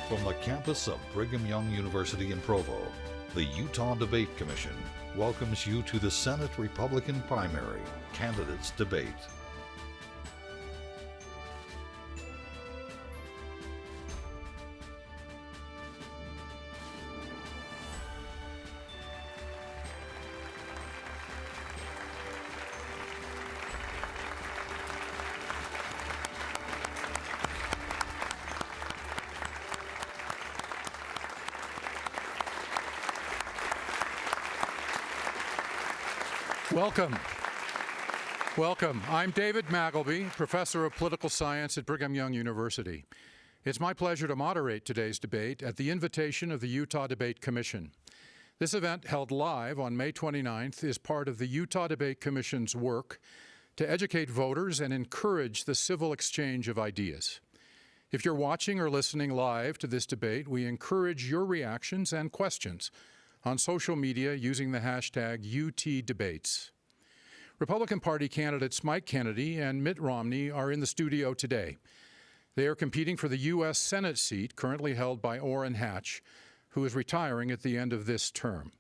From the campus of Brigham Young University in Provo, the Utah Debate Commission welcomes you to the Senate Republican Primary Candidates Debate. Welcome. I'm David Magleby, Professor of Political Science at Brigham Young University. It's my pleasure to moderate today's debate at the invitation of the Utah Debate Commission. This event, held live on May 29th, is part of the Utah Debate Commission's work to educate voters and encourage the civil exchange of ideas. If you're watching or listening live to this debate, we encourage your reactions and questions on social media using the hashtag UTDebates. Republican Party candidates Mike Kennedy and Mitt Romney are in the studio today. They are competing for the U.S. Senate seat currently held by Orrin Hatch, who is retiring at the end of this term.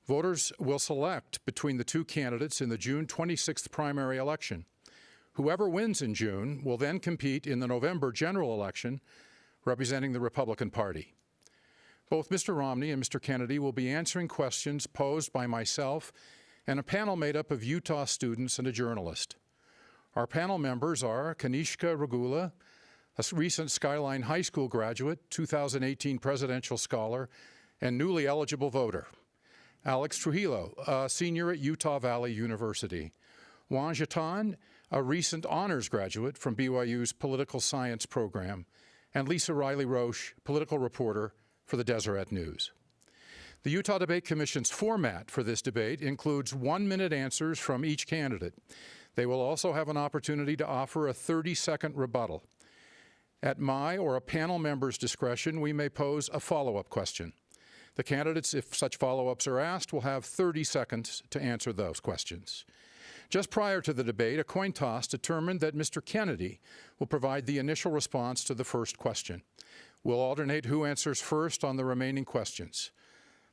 Voters will select between the two candidates in the June 26th primary election. Whoever wins in June will then compete in the November general election representing the Republican Party. Both Mr. Romney and Mr. Kennedy will be answering questions posed by myself and a panel made up of Utah students and a journalist. Our panel members are Kanishka Regula, a recent Skyline High School graduate, 2018 presidential scholar, and newly eligible voter; Alex Trujillo, a senior at Utah Valley University; Juan Jatan, a recent honors graduate from BYU's political science program; and Lisa Riley Roche, political reporter for the Deseret News. The Utah Debate Commission's format for this debate includes 1-minute answers from each candidate. They will also have an opportunity to offer a 30-second rebuttal. At my or a panel member's discretion, we may pose a follow-up question. The candidates, if such follow-ups are asked, will have 30 seconds to answer those questions. Just prior to the debate, a coin toss determined that Mr. Kennedy will provide the initial response to the first question. We'll alternate who answers first on the remaining questions.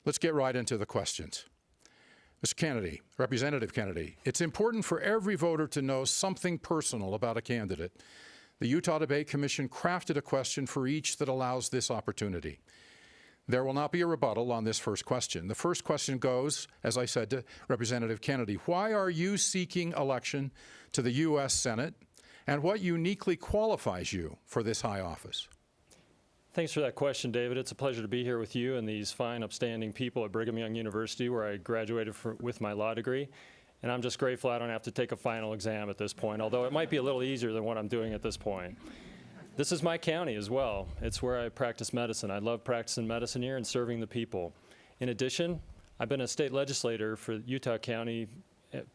Let's get right into the questions. Mr. Kennedy, Representative Kennedy, it's important for every voter to know something personal about a candidate. The Utah Debate Commission crafted a question for each that allows this opportunity. There will not be a rebuttal on this first question. The first question goes, as I said, to Representative Kennedy. Why are you seeking election to the U.S. Senate, and what uniquely qualifies you for this high office? Thanks for that question, David. It's a pleasure to be here with you and these fine, upstanding people at Brigham Young University, where I graduated with my law degree. And I'm just grateful I don't have to take a final exam at this point, although it might be a little easier than what I'm doing at this point. This is my county as well. It's where I practice medicine. I love practicing medicine here and serving the people. In addition, I've been a state legislator for Utah County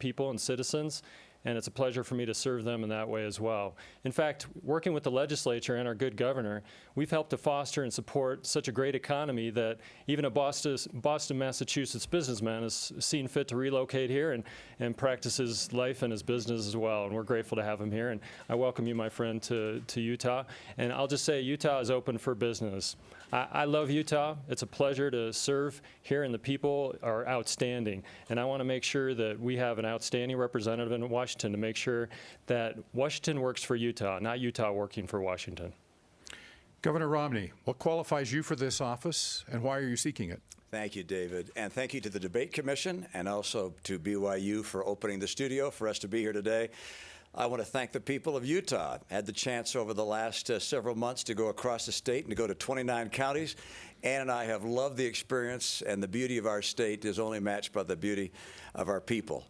people and citizens, and it's a pleasure for me to serve them in that way as well. In fact, working with the legislature and our good governor, we've helped to foster and support such a great economy that even a Boston, Massachusetts businessman has seen fit to relocate here and practice his life and his business as well. And we're grateful to have him here. And I welcome you, my friend, to Utah. And I'll just say Utah is open for business. I love Utah. It's a pleasure to serve here, and the people are outstanding. And I want to make sure that we have an outstanding representative in Washington to make sure that Washington works for Utah, not Utah working for Washington. Governor Romney, what qualifies you for this office, and why are you seeking it? Thank you, David. And thank you to the Debate Commission and also to BYU for opening the studio for us to be here today. I want to thank the people of Utah. I had the chance over the last several months to go across the state and to go to 29 counties. Ann and I have loved the experience, and the beauty of our state is only matched by the beauty of our people.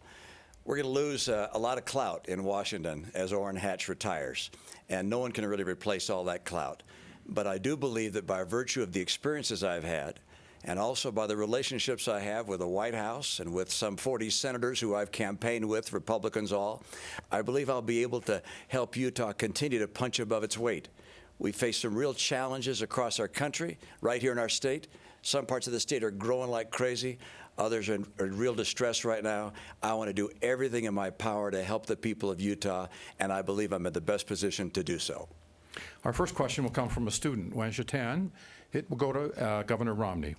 We're going to lose a lot of clout in Washington as Orrin Hatch retires, and no one can really replace all that clout. But I do believe that by virtue of the experiences I've had, and also by the relationships I have with the White House and with some 40 senators who I've campaigned with, Republicans all, I believe I'll be able to help Utah continue to punch above its weight. We face some real challenges across our country, right here in our state. Some parts of the state are growing like crazy. Others are in real distress right now. I want to do everything in my power to help the people of Utah, and I believe I'm in the best position to do so. Our first question will come from a student, Wanja Tan. It will go to Governor Romney.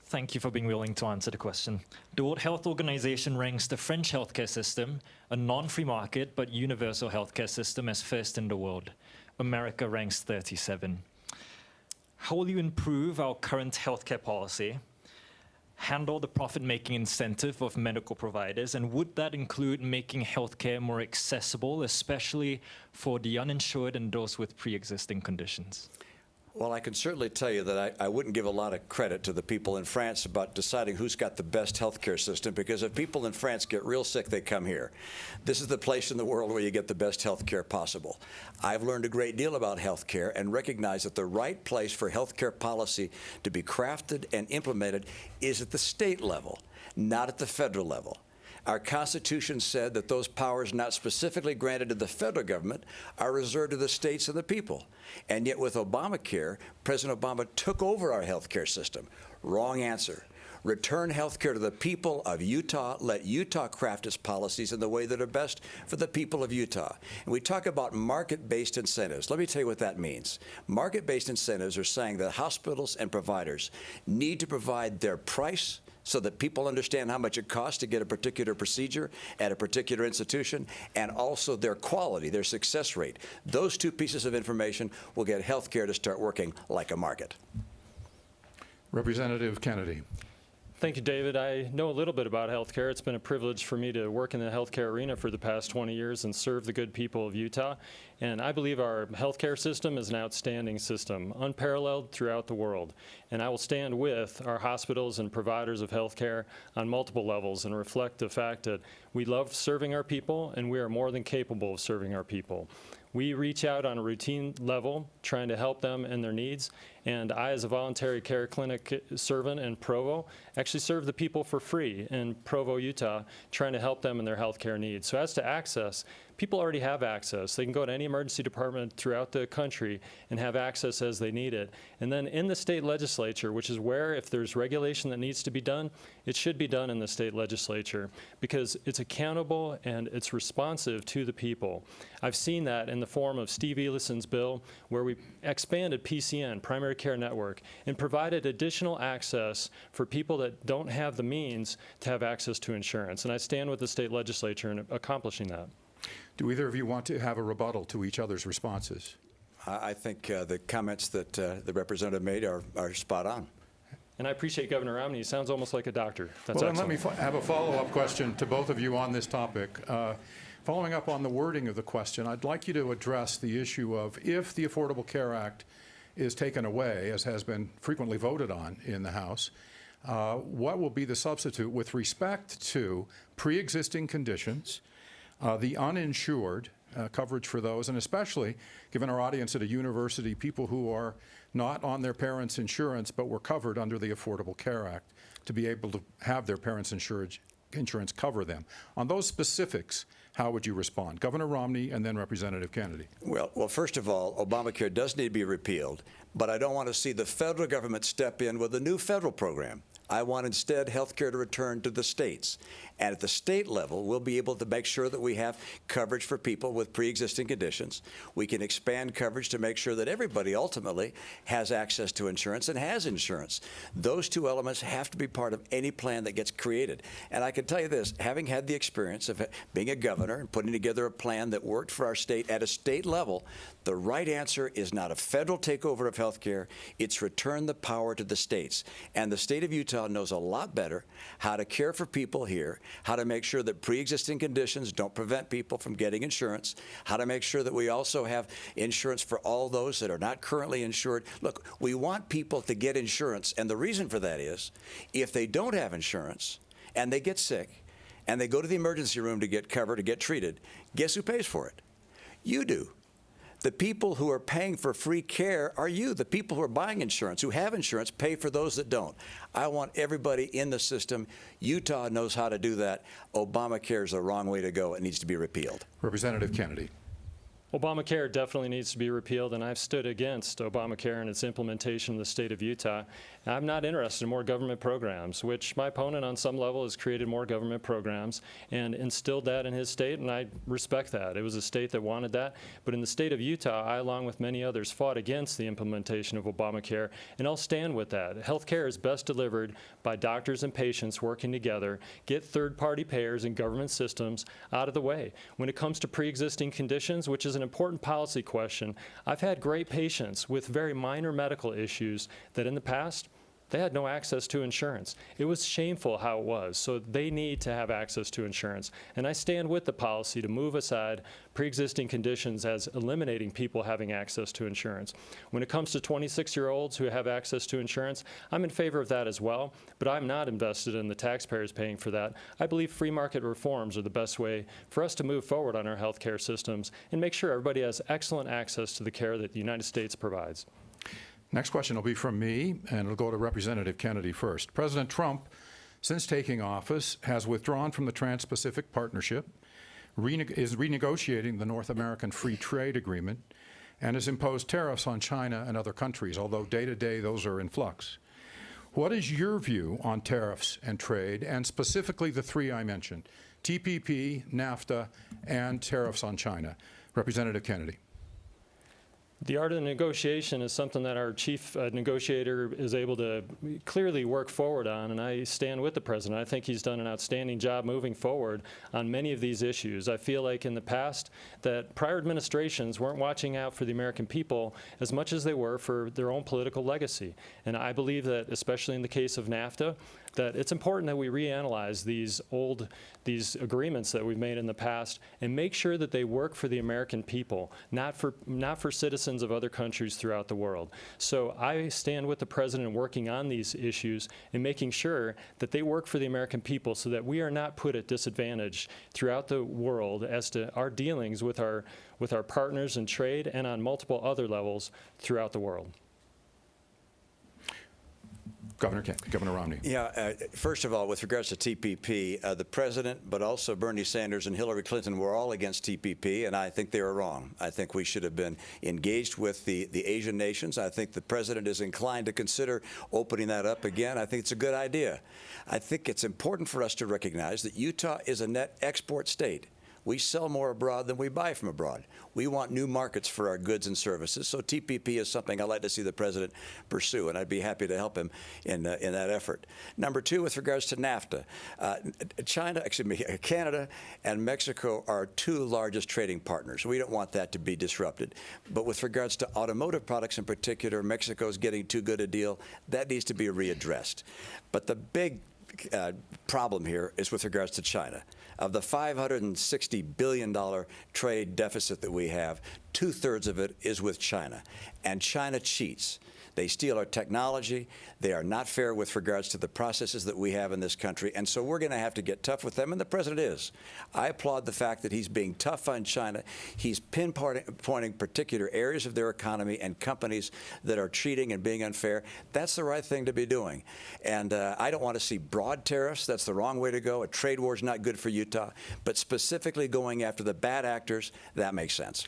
Thank you for being willing to answer the question. The World Health Organization ranks the French healthcare system, a non-free market but universal healthcare system, as first in the world. America ranks 37. How will you improve our current healthcare policy, handle the profit-making incentive of medical providers, and would that include making healthcare more accessible, especially for the uninsured and those with pre-existing conditions? Well, I can certainly tell you that I wouldn't give a lot of credit to the people in France about deciding who's got the best healthcare system, because if people in France get real sick, they come here. This is the place in the world where you get the best healthcare possible. I've learned a great deal about healthcare and recognize that the right place for healthcare policy to be crafted and implemented is at the state level, not at the federal level. Our Constitution said that those powers not specifically granted to the federal government are reserved to the states and the people. And yet with Obamacare, President Obama took over our health care system. Wrong answer. Return health care to the people of Utah. Let Utah craft its policies in the way that are best for the people of Utah. And we talk about market-based incentives. Let me tell you what that means. Market-based incentives are saying that hospitals and providers need to provide their price so that people understand how much it costs to get a particular procedure at a particular institution, and also their quality, their success rate. Those two pieces of information will get healthcare to start working like a market. Representative Kennedy. Thank you, David. I know a little bit about healthcare. It's been a privilege for me to work in the healthcare arena for the past 20 years and serve the good people of Utah. And I believe our healthcare system is an outstanding system, unparalleled throughout the world. And I will stand with our hospitals and providers of healthcare on multiple levels and reflect the fact that we love serving our people, and we are more than capable of serving our people. We reach out on a routine level, trying to help them in their needs. And I, as a voluntary care clinic servant in Provo, actually serve the people for free in Provo, Utah, trying to help them in their health care needs. So as to access, people already have access. They can go to any emergency department throughout the country and have access as they need it. And then in the state legislature, which is where, if there's regulation that needs to be done, it should be done in the state legislature, because it's accountable and it's responsive to the people. I've seen that in the form of Steve Elison's bill, where we expanded PCN, Primary Care Network, and provided additional access for people that don't have the means to have access to insurance. And I stand with the state legislature in accomplishing that. Do either of you want to have a rebuttal to each other's responses? I think the comments that the representative made are spot on. And I appreciate Governor Romney. He sounds almost like a doctor. That's well, then excellent. let me have a follow-up question to both of you on this topic. Following up on the wording of the question, I'd like you to address the issue of, if the Affordable Care Act is taken away, as has been frequently voted on in the House, what will be the substitute with respect to pre-existing conditions, the uninsured, coverage for those, and especially, given our audience at a university, people who are not on their parents' insurance but were covered under the Affordable Care Act, to be able to have their parents' insurance cover them. On those specifics, how would you respond? Governor Romney and then Representative Kennedy. Well, first of all, Obamacare does need to be repealed, but I don't want to see the federal government step in with a new federal program. I want instead health care to return to the states. And at the state level, we'll be able to make sure that we have coverage for people with pre-existing conditions. We can expand coverage to make sure that everybody ultimately has access to insurance and has insurance. Those two elements have to be part of any plan that gets created. And I can tell you this, having had the experience of being a governor and putting together a plan that worked for our state at a state level, the right answer is not a federal takeover of health care, it's return the power to the states. And the state of Utah knows a lot better how to care for people here, how to make sure that pre-existing conditions don't prevent people from getting insurance, how to make sure that we also have insurance for all those that are not currently insured. Look, we want people to get insurance, and the reason for that is, if they don't have insurance and they get sick and they go to the emergency room to get covered, to get treated, guess who pays for it? You do. The people who are paying for free care are you. The people who are buying insurance, who have insurance, pay for those that don't. I want everybody in the system. Utah knows how to do that. Obamacare is the wrong way to go. It needs to be repealed. Representative Kennedy. Obamacare definitely needs to be repealed, and I've stood against Obamacare and its implementation in the state of Utah. I'm not interested in more government programs, which my opponent on some level has created more government programs and instilled that in his state, and I respect that. It was a state that wanted that, but in the state of Utah, I, along with many others, fought against the implementation of Obamacare, and I'll stand with that. Healthcare is best delivered by doctors and patients working together, get third-party payers and government systems out of the way. When it comes to pre-existing conditions, which is an important policy question, I've had great patients with very minor medical issues that in the past, they had no access to insurance. It was shameful how it was, so they need to have access to insurance. And I stand with the policy to move aside pre-existing conditions as eliminating people having access to insurance. When it comes to 26-year-olds who have access to insurance, I'm in favor of that as well, but I'm not invested in the taxpayers paying for that. I believe free market reforms are the best way for us to move forward on our healthcare systems and make sure everybody has excellent access to the care that the United States provides. Next question will be from me, and it'll go to Representative Kennedy first. President Trump, since taking office, has withdrawn from the Trans-Pacific Partnership, is renegotiating the North American Free Trade Agreement, and has imposed tariffs on China and other countries, although day to day those are in flux. What is your view on tariffs and trade, and specifically the three I mentioned, TPP, NAFTA, and tariffs on China? Representative Kennedy. The art of the negotiation is something that our chief negotiator is able to clearly work forward on, and I stand with the president. I think he's done an outstanding job moving forward on many of these issues. I feel like in the past that prior administrations weren't watching out for the American people as much as they were for their own political legacy. And I believe that, especially in the case of NAFTA, that it's important that we reanalyze these agreements that we've made in the past and make sure that they work for the American people, not for citizens of other countries throughout the world. So I stand with the president working on these issues and making sure that they work for the American people so that we are not put at disadvantage throughout the world as to our dealings with our partners in trade and on multiple other levels throughout the world. Governor Romney. Yeah, first of all, with regards to TPP, the president, but also Bernie Sanders and Hillary Clinton were all against TPP, and I think they were wrong. I think we should have been engaged with the Asian nations. I think the president is inclined to consider opening that up again. I think it's a good idea. I think it's important for us to recognize that Utah is a net export state. We sell more abroad than we buy from abroad. We want new markets for our goods and services, so TPP is something I'd like to see the president pursue, and I'd be happy to help him in that effort. Number two, with regards to NAFTA, Canada and Mexico are our two largest trading partners. We don't want that to be disrupted. But with regards to automotive products in particular, Mexico's getting too good a deal. That needs to be readdressed. But the big problem here is with regards to China. Of the $560 billion trade deficit that we have, 2/3 of it is with China. And China cheats. They steal our technology. They are not fair with regards to the processes that we have in this country. And so we're going to have to get tough with them, and the president is. I applaud the fact that he's being tough on China. He's pinpointing particular areas of their economy and companies that are cheating and being unfair. That's the right thing to be doing. And I don't want to see broad tariffs. That's the wrong way to go. A trade war is not good for Utah. But specifically going after the bad actors, that makes sense.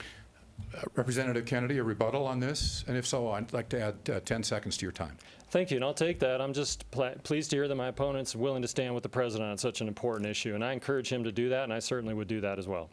Representative Kennedy, a rebuttal on this? And if so, I'd like to add 10 seconds to your time. Thank you, and I'll take that. I'm just pleased to hear that my opponent's willing to stand with the president on such an important issue, and I encourage him to do that, and I certainly would do that as well.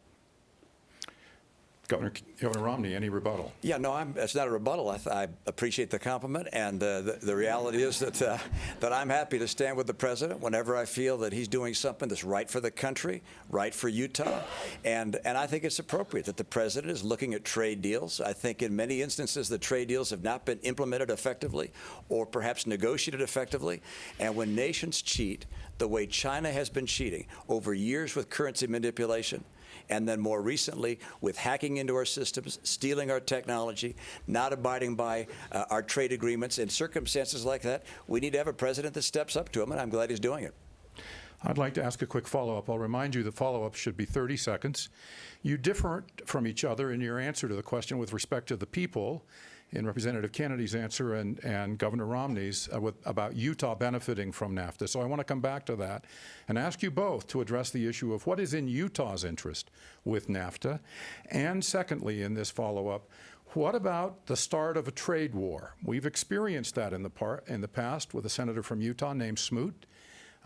Governor Romney, any rebuttal? Yeah, no, it's not a rebuttal. I appreciate the compliment, and the reality is that I'm happy to stand with the president whenever I feel that he's doing something that's right for the country, right for Utah, and I think it's appropriate that the president is looking at trade deals. I think in many instances the trade deals have not been implemented effectively or perhaps negotiated effectively, and when nations cheat the way China has been cheating over years with currency manipulation, and then more recently with hacking into our systems, stealing our technology, not abiding by our trade agreements. In circumstances like that, we need to have a president that steps up to them, and I'm glad he's doing it. I'd like to ask a quick follow-up. I'll remind you the follow-up should be 30 seconds. You differ from each other in your answer to the question with respect to the people in Representative Kennedy's answer and Governor Romney's about Utah benefiting from NAFTA. So I want to come back to that and ask you both to address the issue of what is in Utah's interest with NAFTA. And secondly, in this follow-up, what about the start of a trade war? We've experienced that in the past with a senator from Utah named Smoot.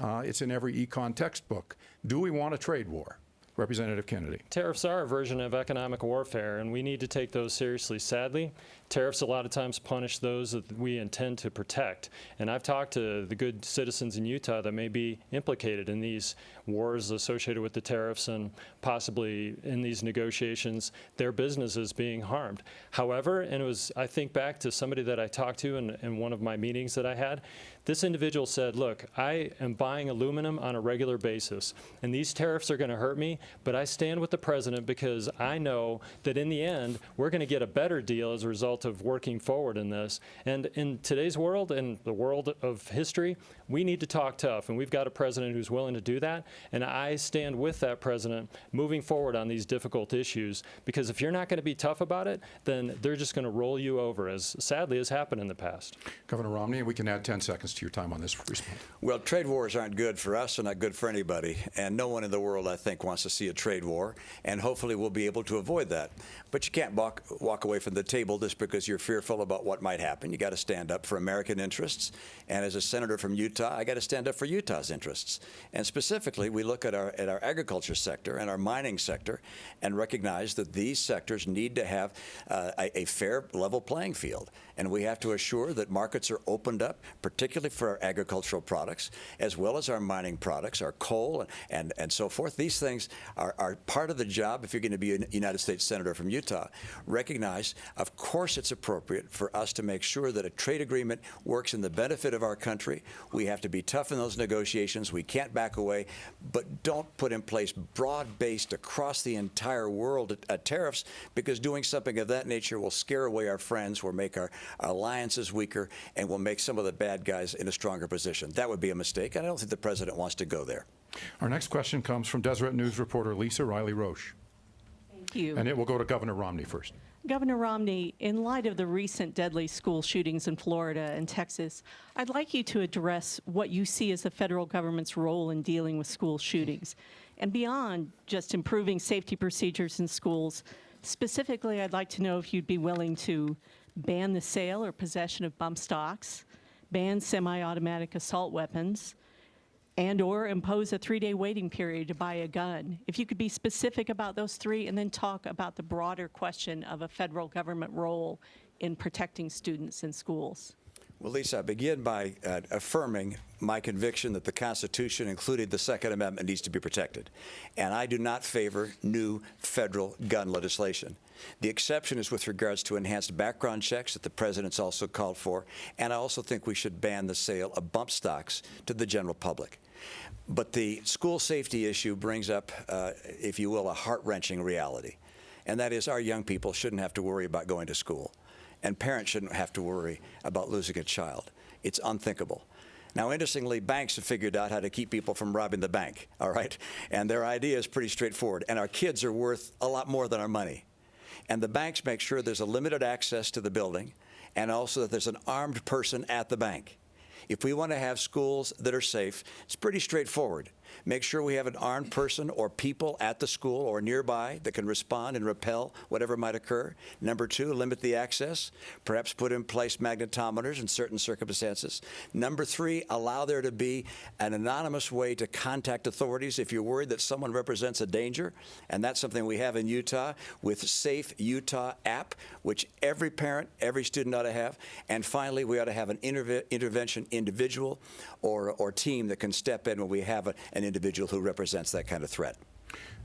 It's in every econ textbook. Do we want a trade war? Representative Kennedy. Tariffs are a version of economic warfare, and we need to take those seriously. Sadly, tariffs a lot of times punish those that we intend to protect. And I've talked to the good citizens in Utah that may be implicated in these wars associated with the tariffs and possibly in these negotiations, their businesses being harmed. However, and it was, I think back to somebody that I talked to in one of my meetings that I had, this individual said, look, I am buying aluminum on a regular basis, and these tariffs are going to hurt me, but I stand with the president because I know that in the end, we're going to get a better deal as a result of working forward in this. And in today's world, in the world of history, we need to talk tough, and we've got a president who's willing to do that, and I stand with that president moving forward on these difficult issues, because if you're not going to be tough about it, then they're just going to roll you over, as sadly has happened in the past. Governor Romney, we can add 10 seconds to your time on this response. Well, trade wars aren't good for us and not good for anybody, and no one in the world, I think, wants to see a trade war, and hopefully we'll be able to avoid that. But you can't walk away from the table just because you're fearful about what might happen. You got to stand up for American interests, and as a senator from Utah, I got to stand up for Utah's interests. And specifically, we look at our agriculture sector and our mining sector and recognize that these sectors need to have a fair, level playing field. And we have to assure that markets are opened up, particularly for our agricultural products, as well as our mining products, our coal and so forth. These things are part of the job if you're going to be a United States Senator from Utah. Recognize, of course, it's appropriate for us to make sure that a trade agreement works in the benefit of our country. We have to be tough in those negotiations. We can't back away, but don't put in place broad-based across the entire world tariffs, because doing something of that nature will scare away our friends, will make our alliances weaker, and will make some of the bad guys in a stronger position. That would be a mistake, and I don't think the president wants to go there. Our next question comes from Deseret News reporter Lisa Riley-Roche. Thank you. And it will go to Governor Romney first. Governor Romney, in light of the recent deadly school shootings in Florida and Texas, I'd like you to address what you see as the federal government's role in dealing with school shootings. And beyond just improving safety procedures in schools, specifically, I'd like to know if you'd be willing to ban the sale or possession of bump stocks, ban semi-automatic assault weapons, and/or impose a 3-day waiting period to buy a gun. If you could be specific about those three, and then talk about the broader question of a federal government role in protecting students in schools. Well, Lisa, I begin by affirming my conviction that the Constitution, including the Second Amendment, needs to be protected. And I do not favor new federal gun legislation. The exception is with regards to enhanced background checks that the president's also called for. And I also think we should ban the sale of bump stocks to the general public. But the school safety issue brings up, if you will, a heart-wrenching reality. And that is, our young people shouldn't have to worry about going to school. And parents shouldn't have to worry about losing a child. It's unthinkable. Now, interestingly, banks have figured out how to keep people from robbing the bank, all right? And their idea is pretty straightforward. And our kids are worth a lot more than our money. And the banks make sure there's a limited access to the building, and also that there's an armed person at the bank. If we want to have schools that are safe, it's pretty straightforward. Make sure we have an armed person or people at the school or nearby that can respond and repel whatever might occur. Number two, limit the access. Perhaps put in place magnetometers in certain circumstances. Number three, allow there to be an anonymous way to contact authorities if you're worried that someone represents a danger. And that's something we have in Utah with Safe Utah app, which every parent, every student ought to have. And finally, we ought to have an intervention individual or team that can step in when we have an individual who represents that kind of threat.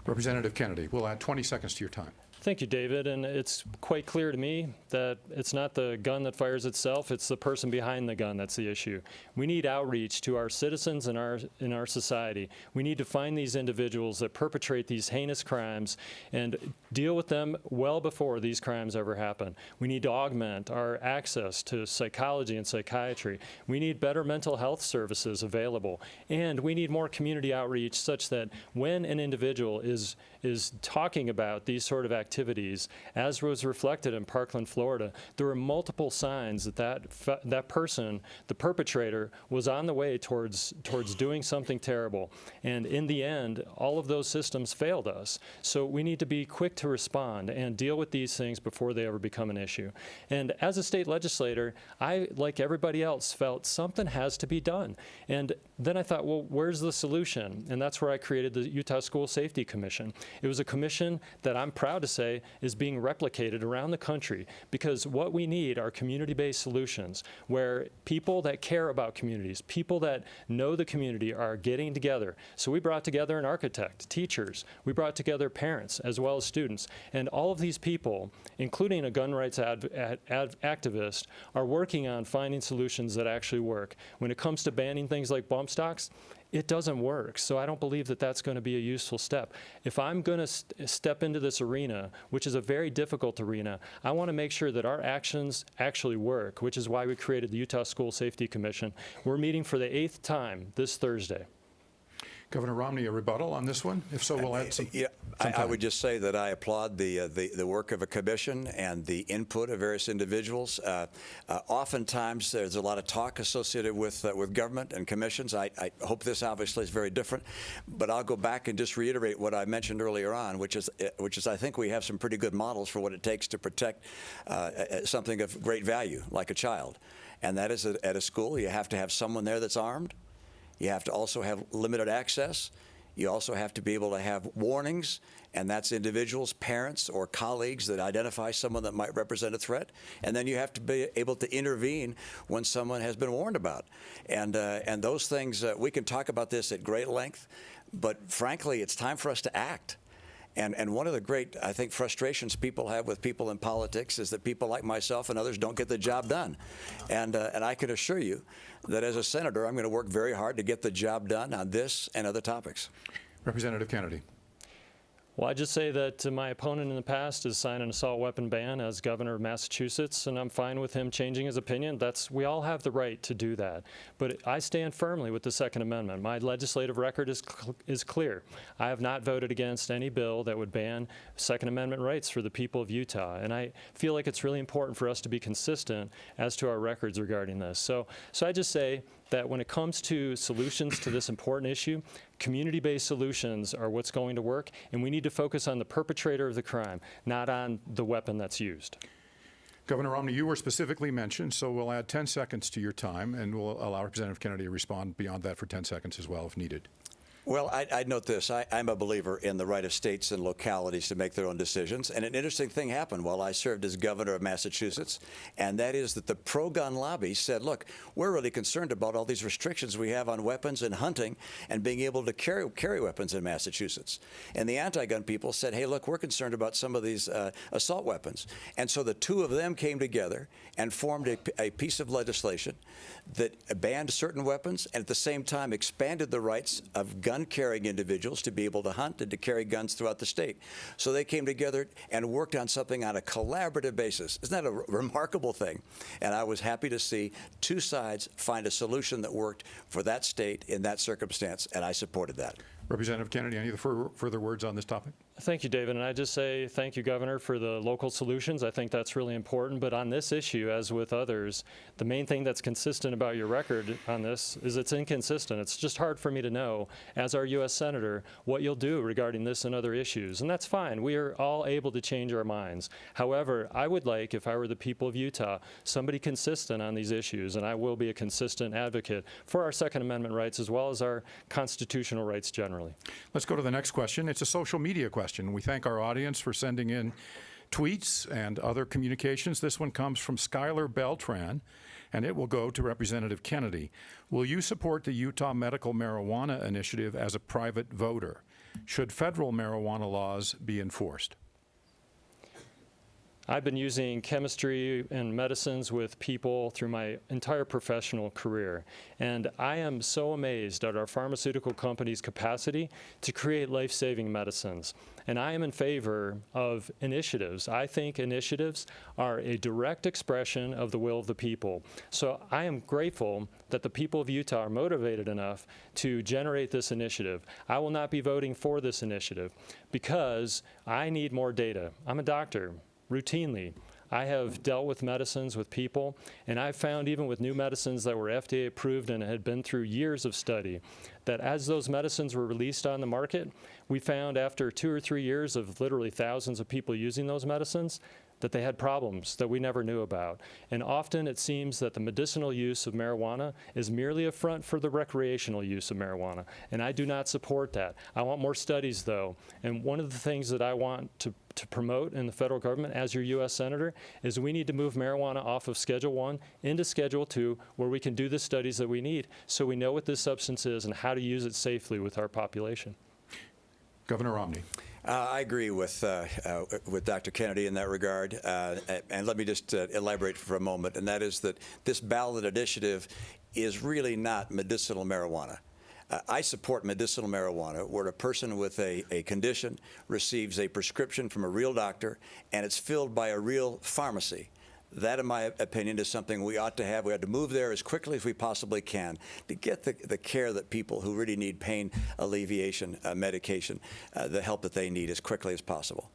Representative Kennedy, we'll add 20 seconds to your time. Thank you, David. And it's quite clear to me that it's not the gun that fires itself, it's the person behind the gun that's the issue. We need outreach to our citizens in our society. We need to find these individuals that perpetrate these heinous crimes and deal with them well before these crimes ever happen. We need to augment our access to psychology and psychiatry. We need better mental health services available. And we need more community outreach such that when an individual is talking about these sort of activities, as was reflected in Parkland, Florida, there were multiple signs that person, the perpetrator, was on the way towards doing something terrible. And in the end, all of those systems failed us. So we need to be quick to respond and deal with these things before they ever become an issue. And as a state legislator, I, like everybody else, felt something has to be done. And then I thought, well, where's the solution? And that's where I created the Utah School Safety Commission. It was a commission that I'm proud to say is being replicated around the country, because what we need are community-based solutions where people that care about communities, people that know the community are getting together. So we brought together an architect, teachers, we brought together parents as well as students, and all of these people, including a gun rights activist, are working on finding solutions that actually work. When it comes to banning things like bump stocks, it doesn't work. So I don't believe that that's going to be a useful step. If I'm going to step into this arena, which is a very difficult arena, I want to make sure that our actions actually work, which is why we created the Utah School Safety Commission. We're meeting for the 8th time this Thursday. Governor Romney, a rebuttal on this one? If so, we'll add some. Yeah, I would just say that I applaud the work of a commission and the input of various individuals. Oftentimes, there's a lot of talk associated with government and commissions. I hope this obviously is very different, but I'll go back and just reiterate what I mentioned earlier on, which is I think we have some pretty good models for what it takes to protect something of great value, like a child, and that is at a school. You have to have someone there that's armed. You have to also have limited access. You also have to be able to have warnings, and that's individuals, parents, or colleagues that identify someone that might represent a threat. And then you have to be able to intervene when someone has been warned about. And those things, we can talk about this at great length, but frankly, it's time for us to act. And one of the great, I think, frustrations people have with people in politics is that people like myself and others don't get the job done. And I can assure you that as a senator, I'm going to work very hard to get the job done on this and other topics. Representative Kennedy. Well, I just say that my opponent in the past has signed an assault weapon ban as governor of Massachusetts, and I'm fine with him changing his opinion. We all have the right to do that. But I stand firmly with the Second Amendment. My legislative record is clear. I have not voted against any bill that would ban Second Amendment rights for the people of Utah, and I feel like it's really important for us to be consistent as to our records regarding this. So I just say that when it comes to solutions to this important issue, community-based solutions are what's going to work, and we need to focus on the perpetrator of the crime, not on the weapon that's used. Governor Romney, you were specifically mentioned, so we'll add 10 seconds to your time, and we'll allow Representative Kennedy to respond beyond that for 10 seconds as well if needed. Well, I'd note this. I'm a believer in the right of states and localities to make their own decisions. And an interesting thing happened while I served as governor of Massachusetts, and that is that the pro-gun lobby said, look, we're really concerned about all these restrictions we have on weapons and hunting and being able to carry weapons in Massachusetts. And the anti-gun people said, hey, look, we're concerned about some of these assault weapons. And so the two of them came together and formed a piece of legislation that banned certain weapons and at the same time expanded the rights of gun-carrying individuals to be able to hunt and to carry guns throughout the state. So they came together and worked on something on a collaborative basis. Isn't that a remarkable thing? And I was happy to see two sides find a solution that worked for that state in that circumstance, and I supported that. Representative Kennedy, any further words on this topic? Thank you, David. And I just say thank you, Governor, for the local solutions. I think that's really important. But on this issue, as with others, the main thing that's consistent about your record on this is it's inconsistent. It's just hard for me to know, as our U.S. Senator, what you'll do regarding this and other issues. And that's fine. We are all able to change our minds. However, I would like, if I were the people of Utah, somebody consistent on these issues. And I will be a consistent advocate for our Second Amendment rights as well as our constitutional rights generally. Let's go to the next question. It's a social media question. We thank our audience for sending in tweets and other communications. This one comes from Skylar Beltran, and it will go to Representative Kennedy. Will you support the Utah Medical Marijuana Initiative as a private voter? Should federal marijuana laws be enforced? I've been using chemistry and medicines with people through my entire professional career, and I am so amazed at our pharmaceutical companies' capacity to create life-saving medicines. And I am in favor of initiatives. I think initiatives are a direct expression of the will of the people. So I am grateful that the people of Utah are motivated enough to generate this initiative. I will not be voting for this initiative because I need more data. I'm a doctor, routinely. I have dealt with medicines with people, and I've found even with new medicines that were FDA approved and had been through years of study, that as those medicines were released on the market, we found after 2 or 3 years of literally thousands of people using those medicines, that they had problems that we never knew about. And often it seems that the medicinal use of marijuana is merely a front for the recreational use of marijuana. And I do not support that. I want more studies, though. And one of the things that I want to promote in the federal government as your U.S. Senator is we need to move marijuana off of Schedule I into Schedule II, where we can do the studies that we need so we know what this substance is and how to use it safely with our population. Governor Romney. I agree with Dr. Kennedy in that regard. And let me just elaborate for a moment, and that is that this ballot initiative is really not medicinal marijuana. I support medicinal marijuana, where a person with a condition receives a prescription from a real doctor, and it's filled by a real pharmacy. That, in my opinion, is something we ought to have. We ought to move there as quickly as we possibly can to get the care that people who really need pain alleviation medication, the help that they need as quickly as possible.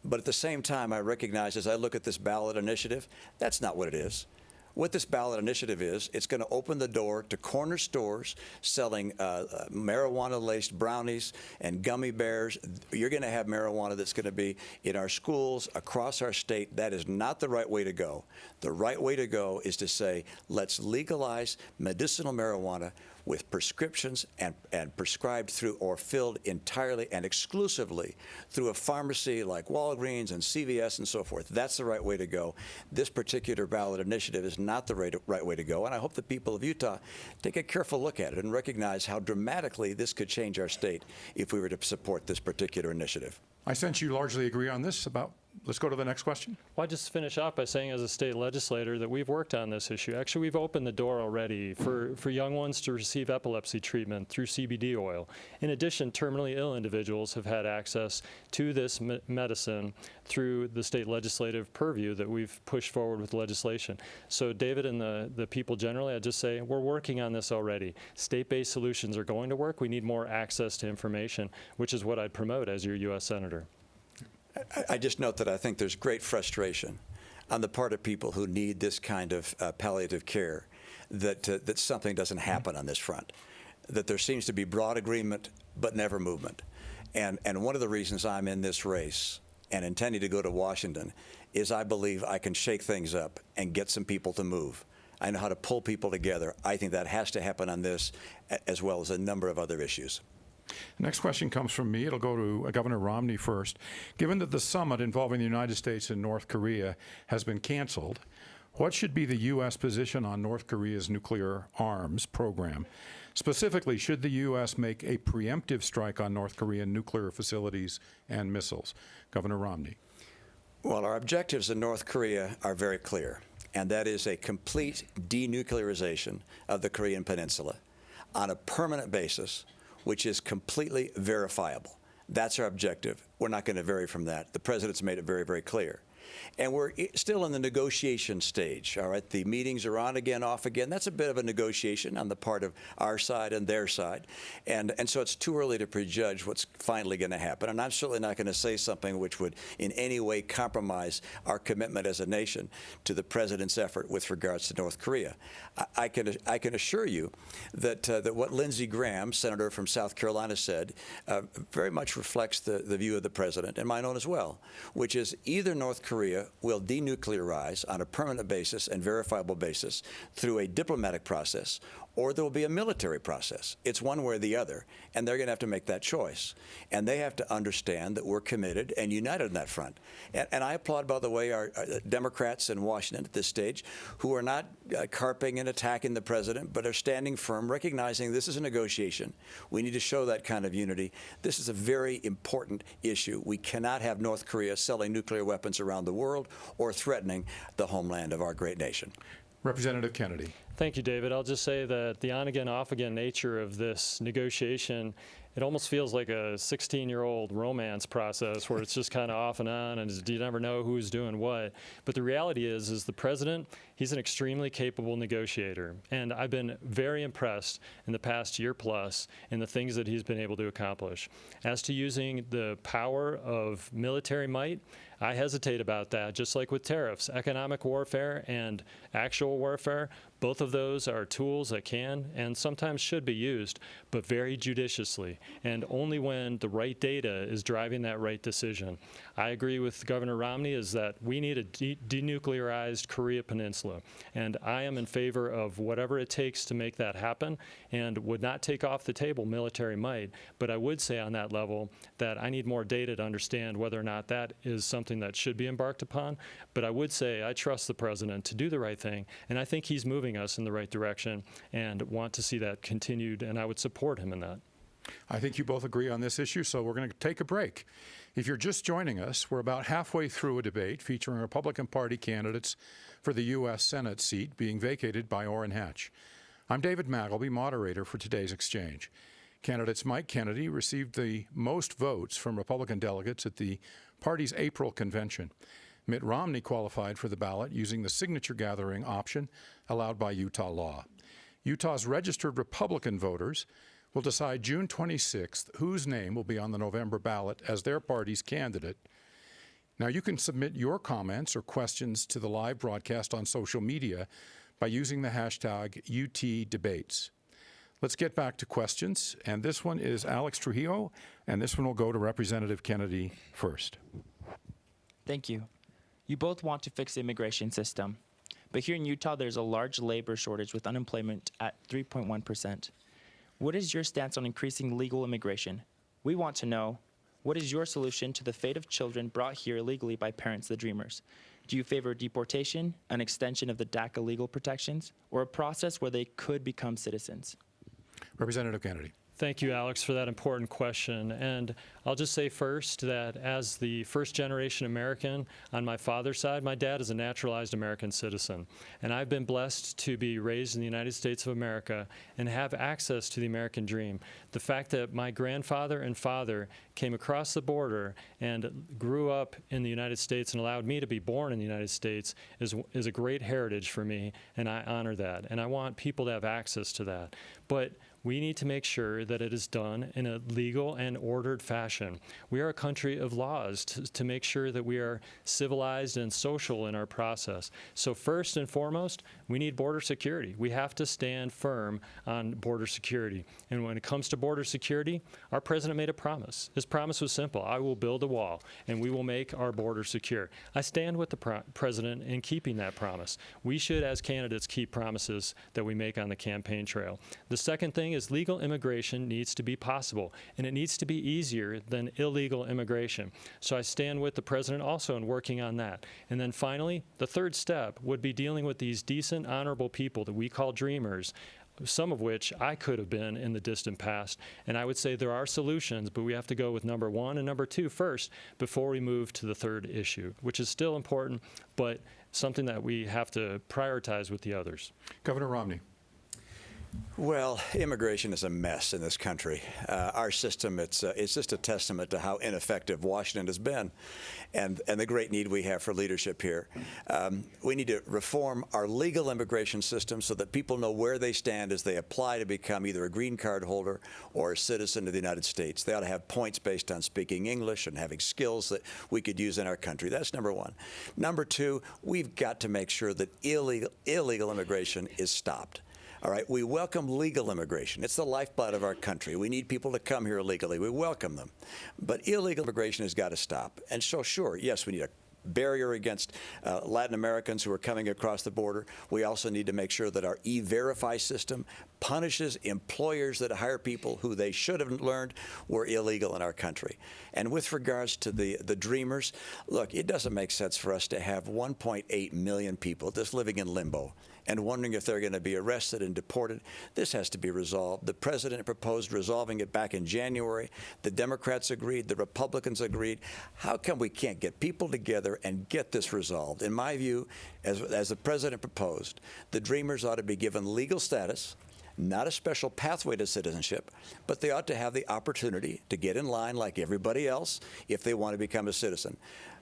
But at the same time, I recognize as I look at this ballot initiative, that's not what it is. What this ballot initiative is, it's going to open the door to corner stores selling marijuana-laced brownies and gummy bears. You're going to have marijuana that's going to be in our schools across our state. That is not the right way to go. The right way to go is to say, let's legalize medicinal marijuana with prescriptions and prescribed through or filled entirely and exclusively through a pharmacy like Walgreens and CVS and so forth. That's the right way to go. This particular ballot initiative is not the right way to go, and I hope the people of Utah take a careful look at it and recognize how dramatically this could change our state if we were to support this particular initiative. I sense you largely agree on this. Let's go to the next question. Well, I just finish off by saying as a state legislator that we've worked on this issue. Actually, we've opened the door already for young ones to receive epilepsy treatment through CBD oil. In addition, terminally ill individuals have had access to this medicine through the state legislative purview that we've pushed forward with legislation. So David and the people generally, I just say we're working on this already. State-based solutions are going to work. We need more access to information, which is what I'd promote as your U.S. Senator. I just note that I think there's great frustration on the part of people who need this kind of palliative care, that something doesn't happen on this front, that there seems to be broad agreement but never movement. And one of the reasons I'm in this race and intending to go to Washington is I believe I can shake things up and get some people to move. I know how to pull people together. I think that has to happen on this as well as a number of other issues. Next question comes from me. It'll go to Governor Romney first. Given that the summit involving the United States and North Korea has been canceled, what should be the U.S. position on North Korea's nuclear arms program? Specifically, should the U.S. make a preemptive strike on North Korean nuclear facilities and missiles? Governor Romney. Well, our objectives in North Korea are very clear, and that is a complete denuclearization of the Korean Peninsula on a permanent basis, which is completely verifiable. That's our objective. We're not going to vary from that. The president's made it very, very clear. And we're still in the negotiation stage, all right? The meetings are on again, off again. That's a bit of a negotiation on the part of our side and their side. And so it's too early to prejudge what's finally going to happen. And I'm certainly not going to say something which would in any way compromise our commitment as a nation to the president's effort with regards to North Korea. I can assure you that what Lindsey Graham, senator from South Carolina, said very much reflects the view of the president, and mine own as well, which is either North Korea will denuclearize on a permanent basis and verifiable basis through a diplomatic process, or there will be a military process. It's one way or the other, and they're going to have to make that choice. And they have to understand that we're committed and united on that front. And I applaud, by the way, our Democrats in Washington at this stage who are not carping and attacking the president, but are standing firm, recognizing this is a negotiation. We need to show that kind of unity. This is a very important issue. We cannot have North Korea selling nuclear weapons around the world or threatening the homeland of our great nation. Representative Kennedy. Thank you, David. I'll just say that the on-again, off-again nature of this negotiation, it almost feels like a 16-year-old romance process where it's just kind of off and on, and you never know who's doing what. But the reality is the president, he's an extremely capable negotiator. And I've been very impressed in the past year plus in the things that he's been able to accomplish. As to using the power of military might, I hesitate about that, just like with tariffs. Economic warfare and actual warfare, both of those are tools that can and sometimes should be used, but very judiciously, and only when the right data is driving that right decision. I agree with Governor Romney is that we need a denuclearized Korea Peninsula, and I am in favor of whatever it takes to make that happen and would not take off the table military might, but I would say on that level that I need more data to understand whether or not that is something that should be embarked upon. But I would say I trust the president to do the right thing, and I think he's moving us in the right direction and want to see that continued, and I would support him in that. I think you both agree on this issue, so we're going to take a break. If you're just joining us, we're about halfway through a debate featuring Republican Party candidates for the U.S. Senate seat being vacated by Orrin Hatch. I'm David Magleby, moderator for today's exchange. Candidates Mike Kennedy received the most votes from Republican delegates at the party's April convention. Mitt Romney qualified for the ballot using the signature gathering option allowed by Utah law. Utah's registered Republican voters will decide June 26th whose name will be on the November ballot as their party's candidate. Now, you can submit your comments or questions to the live broadcast on social media by using the hashtag UTDebates. Let's get back to questions, and this one is Alex Trujillo, and this one will go to Representative Kennedy first. Thank you. You both want to fix the immigration system, but here in Utah, there's a large labor shortage with unemployment at 3.1%. What is your stance on increasing legal immigration? We want to know, what is your solution to the fate of children brought here illegally by parents, the Dreamers? Do you favor deportation, an extension of the DACA legal protections, or a process where they could become citizens? Representative Kennedy. Thank you, Alex, for that important question. And I'll just say first that as the first-generation American on my father's side, my dad is a naturalized American citizen. And I've been blessed to be raised in the United States of America and have access to the American dream. The fact that my grandfather and father came across the border and grew up in the United States and allowed me to be born in the United States is a great heritage for me, and I honor that. And I want people to have access to that. But we need to make sure that it is done in a legal and ordered fashion. We are a country of laws to make sure that we are civilized and social in our process. So first and foremost, we need border security. We have to stand firm on border security. And when it comes to border security, our president made a promise. His promise was simple. I will build a wall, and we will make our border secure. I stand with the president in keeping that promise. We should, as candidates, keep promises that we make on the campaign trail. The second thing is legal immigration needs to be possible, and it needs to be easier than illegal immigration. So I stand with the president also in working on that. And then finally, the third step would be dealing with these decent, honorable people that we call dreamers, some of which I could have been in the distant past. And I would say there are solutions, but we have to go with number one and number two first before we move to the third issue, which is still important, but something that we have to prioritize with the others. Governor Romney. Well, immigration is a mess in this country. Our system, it's just a testament to how ineffective Washington has been and the great need we have for leadership here. We need to reform our legal immigration system so that people know where they stand as they apply to become either a green card holder or a citizen of the United States. They ought to have points based on speaking English and having skills that we could use in our country. That's number one. Number two, we've got to make sure that illegal immigration is stopped. All right, we welcome legal immigration. It's the lifeblood of our country. We need people to come here legally. We welcome them. But illegal immigration has got to stop. And so, sure, yes, we need a barrier against Latin Americans who are coming across the border. We also need to make sure that our E-Verify system punishes employers that hire people who they should have learned were illegal in our country. And with regards to the Dreamers, look, it doesn't make sense for us to have 1.8 million people just living in limbo and wondering if they're going to be arrested and deported. This has to be resolved. The president proposed resolving it back in January. The Democrats agreed. The Republicans agreed. How come we can't get people together and get this resolved? In my view, as the president proposed, the Dreamers ought to be given legal status, not a special pathway to citizenship, but they ought to have the opportunity to get in line like everybody else if they want to become a citizen,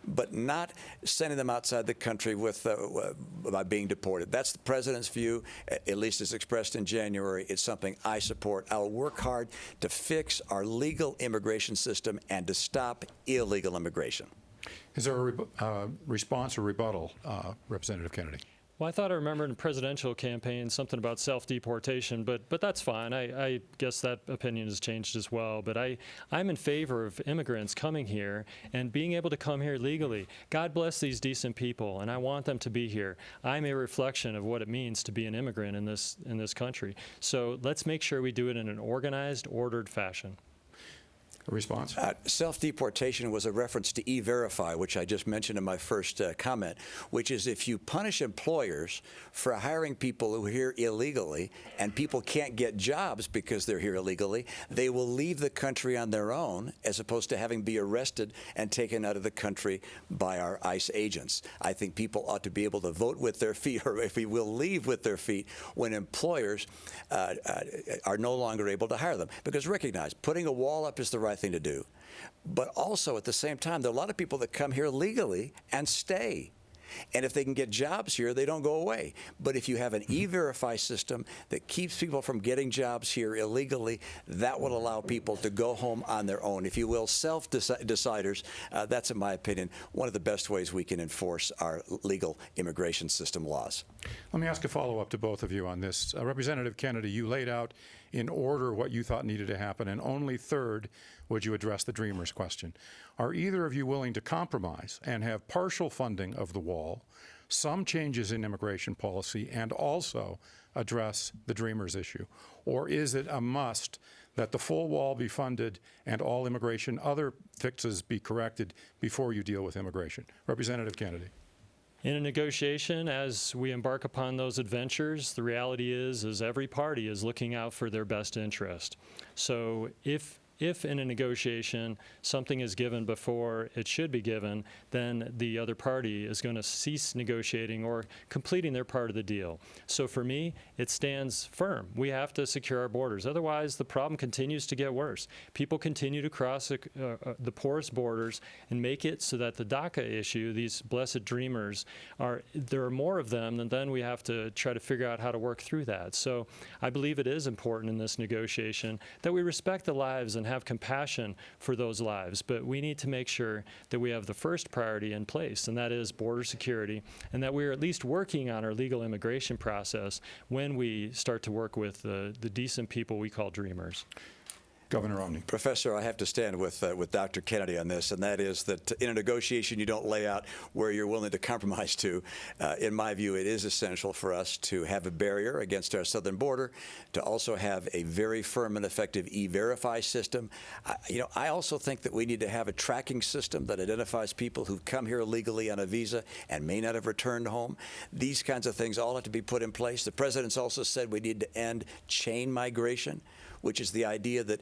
but not sending them outside the country by being deported. That's the president's view, at least as expressed in January. It's something I support. I'll work hard to fix our legal immigration system and to stop illegal immigration. Is there a response or rebuttal, Representative Kennedy? Well, I thought I remembered in the presidential campaign something about self-deportation, but that's fine. I guess that opinion has changed as well. But I'm in favor of immigrants coming here and being able to come here legally. God bless these decent people, and I want them to be here. I'm a reflection of what it means to be an immigrant in this country. So let's make sure we do it in an organized, ordered fashion. A response? Self-deportation was a reference to E-Verify, which I just mentioned in my first comment, which is if you punish employers for hiring people who are here illegally and people can't get jobs because they're here illegally, they will leave the country on their own as opposed to having be arrested and taken out of the country by our ICE agents. I think people ought to be able to vote with their feet, or if we will leave with their feet, when employers are no longer able to hire them. Because recognize, putting a wall up is the right thing to do. But also at the same time, there are a lot of people that come here legally and stay. And if they can get jobs here, they don't go away. But if you have an E-Verify system that keeps people from getting jobs here illegally, that will allow people to go home on their own. If you will, self-deciders, that's, in my opinion, one of the best ways we can enforce our legal immigration system laws. Let me ask a follow-up to both of you on this. Representative Kennedy, you laid out in order what you thought needed to happen, and only third would you address the Dreamers question. Are either of you willing to compromise and have partial funding of the wall, some changes in immigration policy, and also address the Dreamers issue? Or is it a must that the full wall be funded and all immigration other fixes be corrected before you deal with immigration? Representative Kennedy. In a negotiation, as we embark upon those adventures, the reality is every party is looking out for their best interest. So if in a negotiation something is given before it should be given, then the other party is going to cease negotiating or completing their part of the deal. So for me, it stands firm. We have to secure our borders. Otherwise, the problem continues to get worse. People continue to cross the porous borders and make it so that the DACA issue, these blessed dreamers, there are more of them, and then we have to try to figure out how to work through that. So I believe it is important in this negotiation that we respect the lives and have compassion for those lives, but we need to make sure that we have the first priority in place, and that is border security, and that we're at least working on our legal immigration process when we start to work with the decent people we call dreamers. Governor Romney. Professor, I have to stand with Dr. Kennedy on this, and that is that in a negotiation you don't lay out where you're willing to compromise to. In my view, it is essential for us to have a barrier against our southern border, to also have a very firm and effective E-Verify system. I also think that we need to have a tracking system that identifies people who've come here illegally on a visa and may not have returned home. These kinds of things all have to be put in place. The president's also said we need to end chain migration, which is the idea that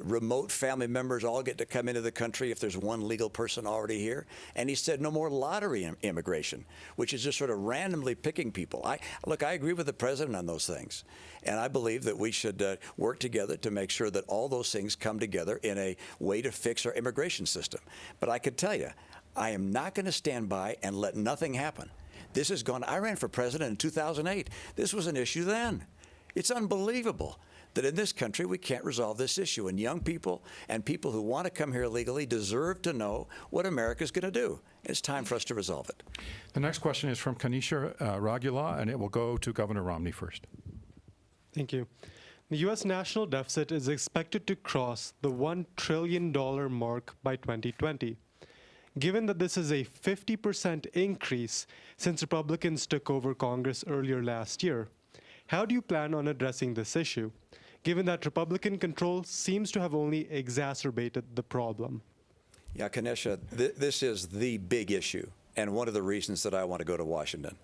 remote family members all get to come into the country if there's one legal person already here. And he said no more lottery immigration, which is just sort of randomly picking people. I agree with the president on those things. And I believe that we should work together to make sure that all those things come together in a way to fix our immigration system. But I can tell you, I am not going to stand by and let nothing happen. This has gone, I ran for president in 2008. This was an issue then. It's unbelievable that in this country we can't resolve this issue. And young people and people who want to come here illegally deserve to know what America's going to do. It's time for us to resolve it. The next question is from Kanisha Ragula, and it will go to Governor Romney first. Thank you. The U.S. national deficit is expected to cross the $1 trillion mark by 2020. Given that this is a 50% increase since Republicans took over Congress earlier last year, how do you plan on addressing this issue, given that Republican control seems to have only exacerbated the problem? Yeah, Kanesha, this is the big issue, and one of the reasons that I want to go to Washington.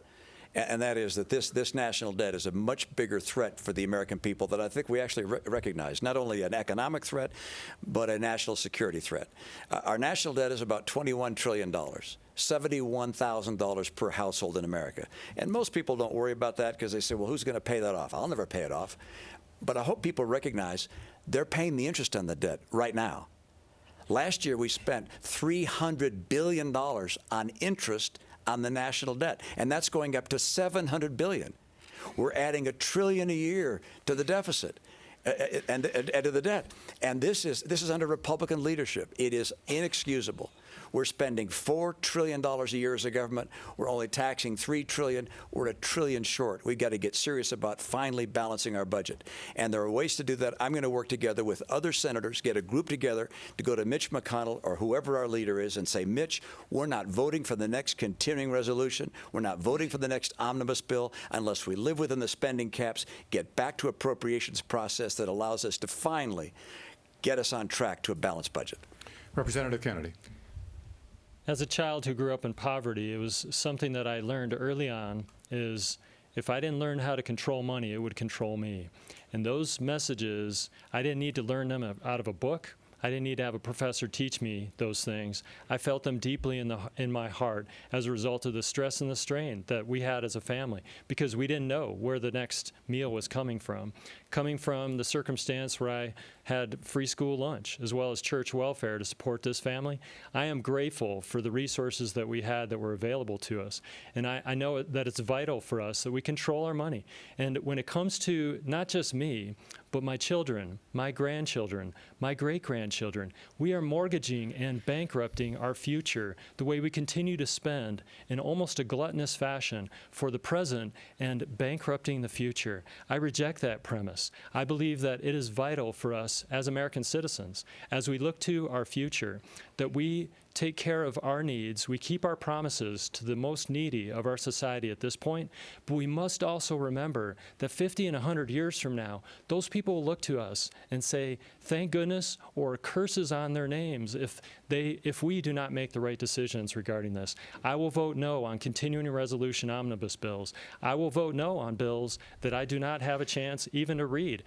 And that is that this national debt is a much bigger threat for the American people than I think we actually recognize. Not only an economic threat, but a national security threat. Our national debt is about $21 trillion, $71,000 per household in America. And most people don't worry about that because they say, well, who's going to pay that off? I'll never pay it off. But I hope people recognize they're paying the interest on the debt right now. Last year, we spent $300 billion on interest on the national debt, and that's going up to $700 billion. We're adding $1 trillion a year to the deficit and to the debt. And this is under Republican leadership. It is inexcusable. We're spending $4 trillion a year as a government. We're only taxing $3 trillion. We're $1 trillion short. We've got to get serious about finally balancing our budget. And there are ways to do that. I'm going to work together with other senators, get a group together to go to Mitch McConnell or whoever our leader is and say, Mitch, we're not voting for the next continuing resolution. We're not voting for the next omnibus bill unless we live within the spending caps, get back to appropriations process that allows us to finally get us on track to a balanced budget. Representative Kennedy. As a child who grew up in poverty, it was something that I learned early on is if I didn't learn how to control money, it would control me. And those messages, I didn't need to learn them out of a book. I didn't need to have a professor teach me those things. I felt them deeply in my heart as a result of the stress and the strain that we had as a family because we didn't know where the next meal was coming from the circumstance where I had free school lunch as well as church welfare to support this family. I am grateful for the resources that we had that were available to us. And I know that it's vital for us that we control our money. And when it comes to not just me, but my children, my grandchildren, my great-grandchildren, we are mortgaging and bankrupting our future the way we continue to spend in almost a gluttonous fashion for the present and bankrupting the future. I reject that premise. I believe that it is vital for us as American citizens, as we look to our future, that we take care of our needs, we keep our promises to the most needy of our society at this point, but we must also remember that 50 and 100 years from now, those people will look to us and say, thank goodness, or curses on their names if we do not make the right decisions regarding this. I will vote no on continuing resolution omnibus bills. I will vote no on bills that I do not have a chance even to read.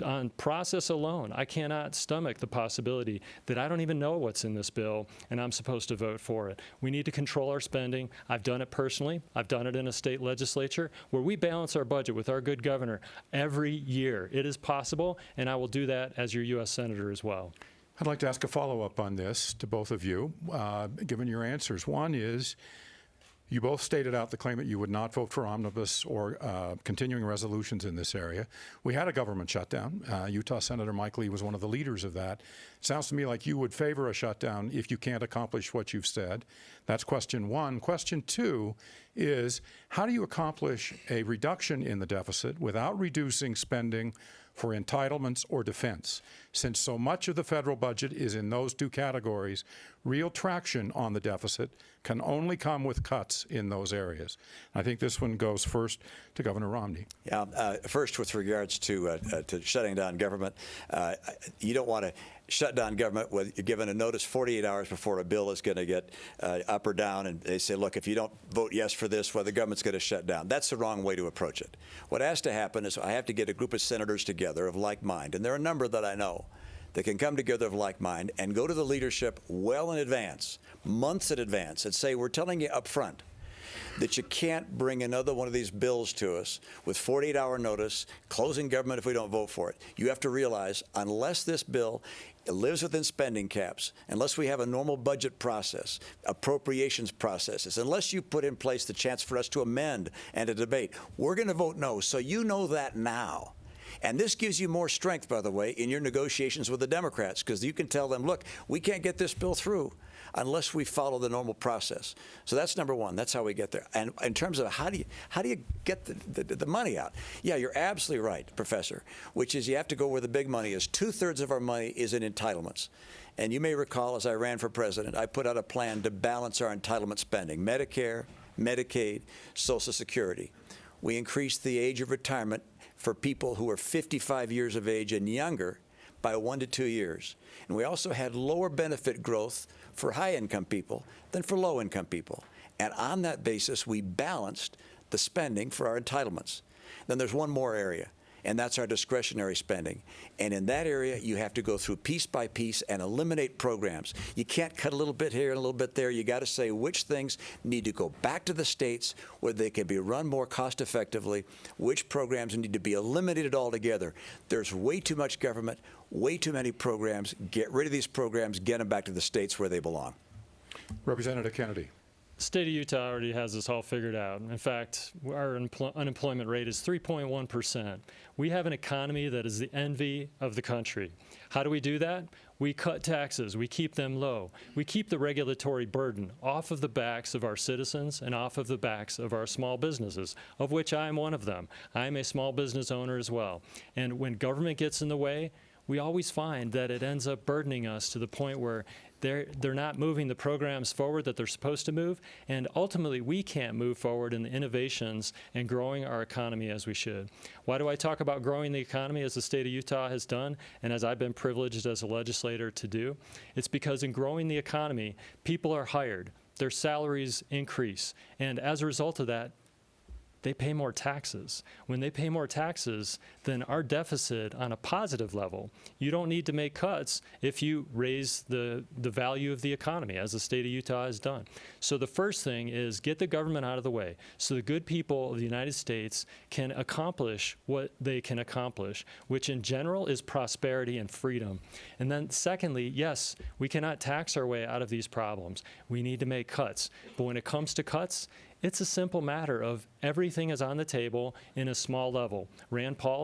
On process alone, I cannot stomach the possibility that I don't even know what's in this bill and I'm supposed to vote for it. We need to control our spending. I've done it personally. I've done it in a state legislature where we balance our budget with our good governor every year. It is possible, and I will do that as your U.S. Senator as well. I'd like to ask a follow-up on this to both of you, given your answers. One is, you both stated out the claim that you would not vote for omnibus or continuing resolutions in this area. We had a government shutdown. Utah Senator Mike Lee was one of the leaders of that. It sounds to me like you would favor a shutdown if you can't accomplish what you've said. That's question one. Question two is, how do you accomplish a reduction in the deficit without reducing spending for entitlements or defense? Since so much of the federal budget is in those two categories, real traction on the deficit can only come with cuts in those areas. I think this one goes first to Governor Romney. Yeah, first with regards to shutting down government, you don't want to shut down government when you're given a notice 48 hours before a bill is going to get up or down, and they say, look, if you don't vote yes for this, well, the government's going to shut down. That's the wrong way to approach it. What has to happen is I have to get a group of senators together of like mind, and there are a number that I know that can come together of like mind and go to the leadership well in advance, months in advance, and say, we're telling you up front that you can't bring another one of these bills to us with 48-hour notice, closing government if we don't vote for it. You have to realize, unless this bill lives within spending caps, unless we have a normal budget process, appropriations processes, unless you put in place the chance for us to amend and to debate, we're going to vote no. So you know that now. And this gives you more strength, by the way, in your negotiations with the Democrats, because you can tell them, look, we can't get this bill through unless we follow the normal process. So that's number one. That's how we get there. And in terms of how do you get the money out? Yeah, you're absolutely right, Professor, which is you have to go where the big money is. 2/3 of our money is in entitlements. And you may recall, as I ran for president, I put out a plan to balance our entitlement spending: Medicare, Medicaid, Social Security. We increased the age of retirement for people who are 55 years of age and younger by 1 to 2 years. And we also had lower benefit growth for high-income people than for low-income people. And on that basis, we balanced the spending for our entitlements. Then there's one more area, and that's our discretionary spending. And in that area, you have to go through piece by piece and eliminate programs. You can't cut a little bit here and a little bit there. You got to say which things need to go back to the states where they can be run more cost effectively, which programs need to be eliminated altogether. There's way too much government, way too many programs. Get rid of these programs, get them back to the states where they belong. Representative Kennedy. The state of Utah already has this all figured out. In fact, our unemployment rate is 3.1%. We have an economy that is the envy of the country. How do we do that? We cut taxes. We keep them low. We keep the regulatory burden off of the backs of our citizens and off of the backs of our small businesses, of which I am one of them. I'm a small business owner as well. And when government gets in the way, we always find that it ends up burdening us to the point where they're not moving the programs forward that they're supposed to move, and ultimately we can't move forward in the innovations and growing our economy as we should. Why do I talk about growing the economy as the state of Utah has done, and as I've been privileged as a legislator to do? It's because in growing the economy, people are hired, their salaries increase, and as a result of that, they pay more taxes. When they pay more taxes, then our deficit on a positive level, you don't need to make cuts if you raise the value of the economy, as the state of Utah has done. So the first thing is get the government out of the way so the good people of the United States can accomplish what they can accomplish, which in general is prosperity and freedom. And then secondly, yes, we cannot tax our way out of these problems. We need to make cuts. But when it comes to cuts, it's a simple matter of everything is on the table in a small level.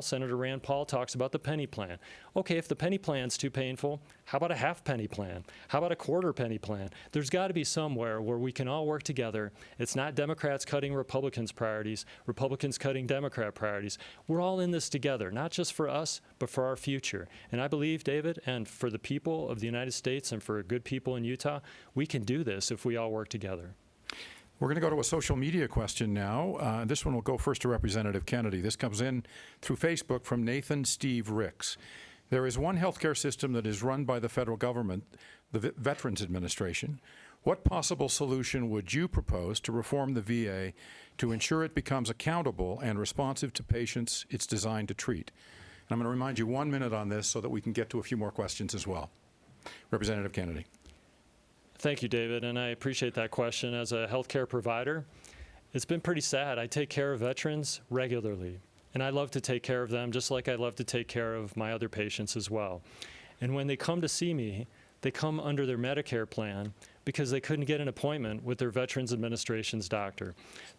Senator Rand Paul talks about the penny plan. Okay, if the penny plan's too painful, how about a half penny plan? How about a quarter penny plan? There's got to be somewhere where we can all work together. It's not Democrats cutting Republicans' priorities, Republicans cutting Democrat priorities. We're all in this together, not just for us, but for our future. And I believe, David, and for the people of the United States and for good people in Utah, we can do this if we all work together. We're going to go to a social media question now. This one will go first to Representative Kennedy. This comes in through Facebook from Nathan Steve Ricks. There is one healthcare system that is run by the federal government, the Veterans Administration. What possible solution would you propose to reform the VA to ensure it becomes accountable and responsive to patients it's designed to treat? And I'm going to remind you 1 minute on this so that we can get to a few more questions as well. Representative Kennedy. Thank you, David, and I appreciate that question. As a healthcare provider, it's been pretty sad. I take care of veterans regularly, and I love to take care of them just like I love to take care of my other patients as well. And when they come to see me, they come under their Medicare plan because they couldn't get an appointment with their Veterans Administration's doctor.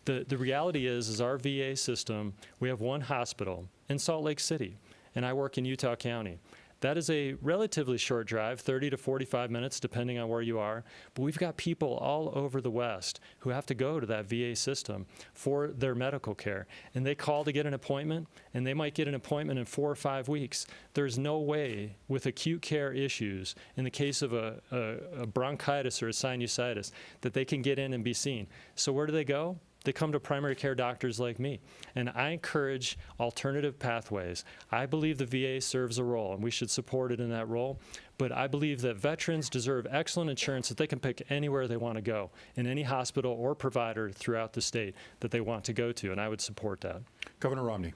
The reality is our VA system, we have one hospital in Salt Lake City, and I work in Utah County. That is a relatively short drive, 30 to 45 minutes, depending on where you are. But we've got people all over the West who have to go to that VA system for their medical care. And they call to get an appointment, and they might get an appointment in 4 or 5 weeks. There's no way with acute care issues, in the case of a bronchitis or a sinusitis, that they can get in and be seen. So where do they go? They come to primary care doctors like me. And I encourage alternative pathways. I believe the VA serves a role, and we should support it in that role. But I believe that veterans deserve excellent insurance that they can pick anywhere they want to go, in any hospital or provider throughout the state that they want to go to, and I would support that. Governor Romney.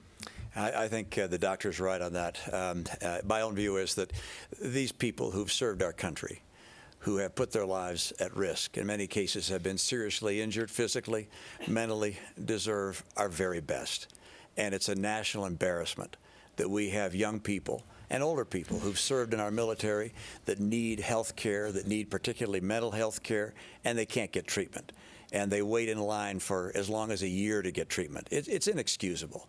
I think the doctor's right on that. My own view is that these people who've served our country, who have put their lives at risk, in many cases have been seriously injured physically, mentally, deserve our very best. And it's a national embarrassment that we have young people and older people who've served in our military that need health care, that need particularly mental health care, and they can't get treatment. and they wait in line for as long as a year to get treatment. It's inexcusable.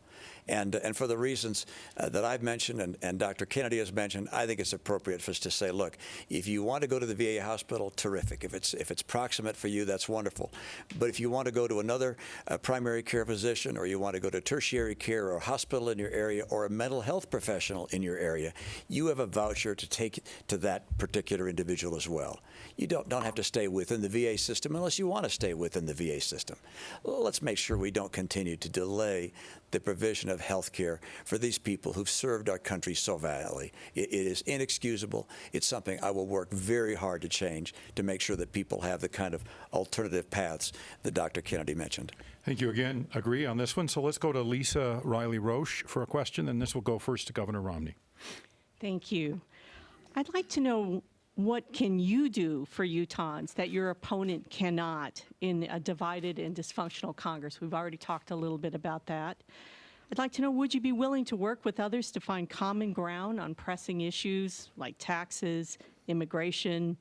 And for the reasons that I've mentioned and Dr. Kennedy has mentioned, I think it's appropriate for us to say, look, if you want to go to the VA hospital, terrific. If it's proximate for you, that's wonderful. But if you want to go to another primary care physician, or you want to go to tertiary care or a hospital in your area, or a mental health professional in your area, you have a voucher to take to that particular individual as well. You don't have to stay within the VA system unless you want to stay within the VA system. Let's make sure we don't continue to delay the provision of health care for these people who've served our country so valiantly. It is inexcusable. It's something I will work very hard to change, to make sure that people have the kind of alternative paths that Dr. Kennedy mentioned. Thank you again. Agree on this one. So let's go to Lisa Riley Roche for a question, and this will go first to Governor Romney. Thank you. I'd like to know, what can you do for Utahns that your opponent cannot in a divided and dysfunctional Congress? We've already talked a little bit about that. I'd like to know, would you be willing to work with others to find common ground on pressing issues like taxes, immigration,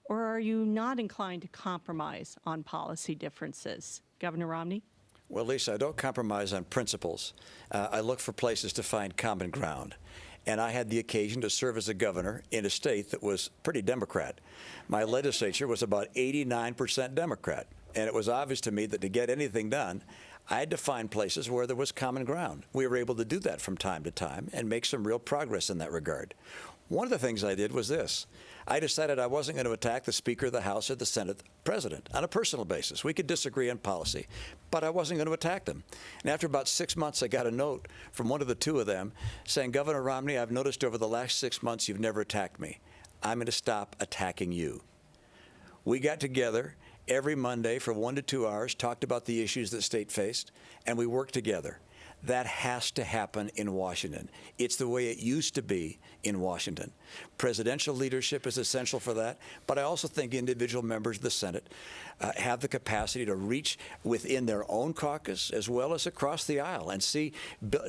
or are you not inclined to compromise on policy differences? Governor Romney? Well, Lisa, I don't compromise on principles. I look for places to find common ground. And I had the occasion to serve as a governor in a state that was pretty Democrat. My legislature was about 89% Democrat. And it was obvious to me that to get anything done, I had to find places where there was common ground. We were able to do that from time to time and make some real progress in that regard. One of the things I did was this. I decided I wasn't going to attack the Speaker of the House or the Senate President on a personal basis. We could disagree on policy, but I wasn't going to attack them. And after about 6 months, I got a note from one of the two of them saying, Governor Romney, I've noticed over the last 6 months you've never attacked me. I'm going to stop attacking you. We got together every Monday for 1 to 2 hours, talked about the issues that state faced, and we worked together. That has to happen in Washington. It's the way it used to be in Washington. Presidential leadership is essential for that, but I also think individual members of the Senate have the capacity to reach within their own caucus as well as across the aisle and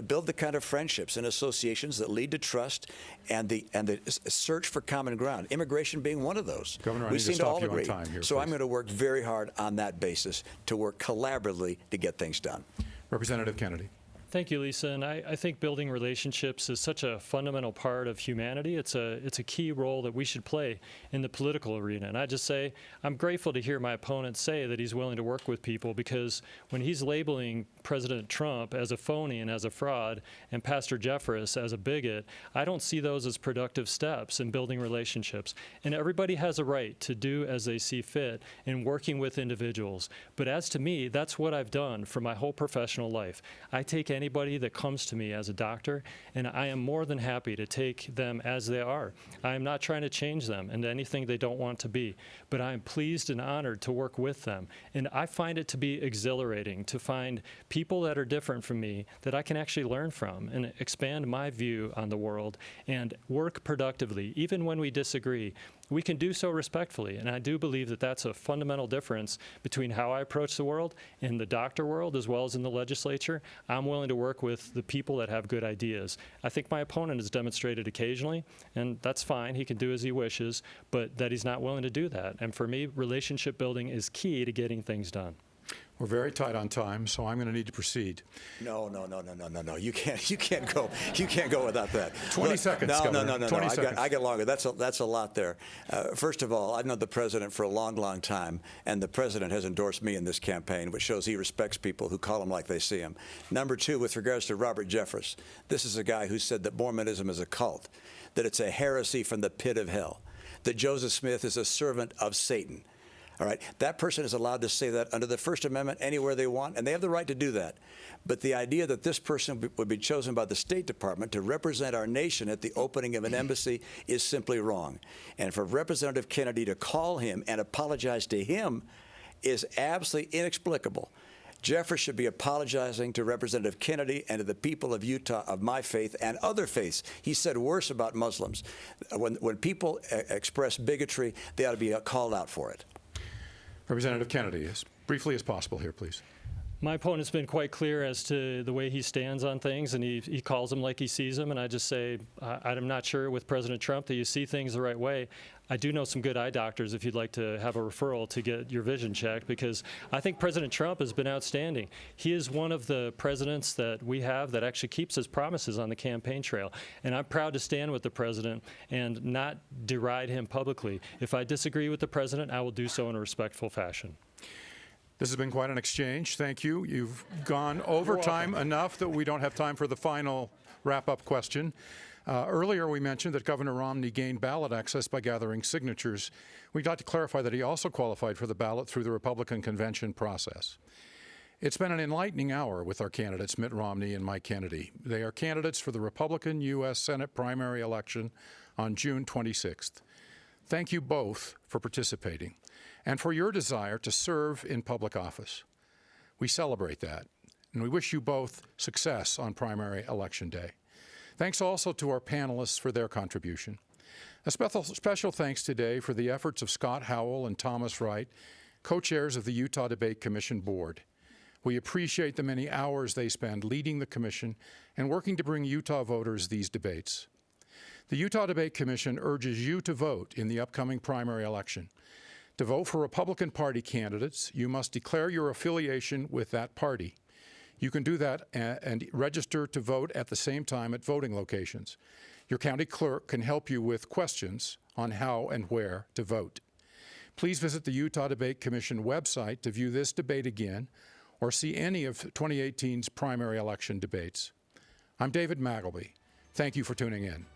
build the kind of friendships and associations that lead to trust and the search for common ground. Immigration being one of those. Governor, I we need to seem to stop all you on agree. time here, so please. I'm going to work very hard on that basis to work collaboratively to get things done. Representative Kennedy. Thank you, Lisa. And I think building relationships is such a fundamental part of humanity. It's a key role that we should play in the political arena. And I just say, I'm grateful to hear my opponent say that he's willing to work with people, because when he's labeling President Trump as a phony and as a fraud and Pastor Jeffress as a bigot, I don't see those as productive steps in building relationships. And everybody has a right to do as they see fit in working with individuals. But as to me, that's what I've done for my whole professional life. I take anybody that comes to me as a doctor, and I am more than happy to take them as they are. I am not trying to change them into anything they don't want to be, but I am pleased and honored to work with them. And I find it to be exhilarating to find people that are different from me that I can actually learn from and expand my view on the world and work productively. Even when we disagree, we can do so respectfully. And I do believe that that's a fundamental difference between how I approach the world in the doctor world as well as in the legislature. I'm willing to work with the people that have good ideas. I think my opponent has demonstrated occasionally, and that's fine, he can do as he wishes, but that he's not willing to do that. And for me, relationship building is key to getting things done. We're very tight on time, so I'm going to need to proceed. No. You can't go. You can't go without that. 20 seconds, Governor. No. 20 seconds. I got longer. That's a lot there. First of all, I've known the president for a long time, and the president has endorsed me in this campaign, which shows he respects people who call him like they see him. Number two, with regards to Robert Jeffress, this is a guy who said that Mormonism is a cult, that it's a heresy from the pit of hell, that Joseph Smith is a servant of Satan. All right, that person is allowed to say that under the First Amendment anywhere they want, and they have the right to do that. But the idea that this person would be chosen by the State Department to represent our nation at the opening of an embassy is simply wrong. And for Representative Kennedy to call him and apologize to him is absolutely inexplicable. Jeffress should be apologizing to Representative Kennedy and to the people of Utah of my faith and other faiths. He said worse about Muslims. When people express bigotry, they ought to be called out for it. Representative Kennedy, as briefly as possible here, please. My opponent's been quite clear as to the way he stands on things, and he calls them like he sees them. And I just say, I'm not sure with President Trump that you see things the right way. I do know some good eye doctors if you'd like to have a referral to get your vision checked, because I think President Trump has been outstanding. He is one of the presidents that we have that actually keeps his promises on the campaign trail. And I'm proud to stand with the president and not deride him publicly. If I disagree with the president, I will do so in a respectful fashion. This has been quite an exchange. Thank you. You've gone over time enough that we don't have time for the final wrap-up question. Earlier, we mentioned that Governor Romney gained ballot access by gathering signatures. We'd like to clarify that he also qualified for the ballot through the Republican convention process. It's been an enlightening hour with our candidates, Mitt Romney and Mike Kennedy. They are candidates for the Republican U.S. Senate primary election on June 26th. Thank you both for participating and for your desire to serve in public office. We celebrate that, and we wish you both success on primary election day. Thanks also to our panelists for their contribution. A special thanks today for the efforts of Scott Howell and Thomas Wright, co-chairs of the Utah Debate Commission Board. We appreciate the many hours they spend leading the commission and working to bring Utah voters these debates. The Utah Debate Commission urges you to vote in the upcoming primary election. To vote for Republican Party candidates, you must declare your affiliation with that party. You can do that and register to vote at the same time at voting locations. Your county clerk can help you with questions on how and where to vote. Please visit the Utah Debate Commission website to view this debate again or see any of 2018's primary election debates. I'm David Magleby. Thank you for tuning in.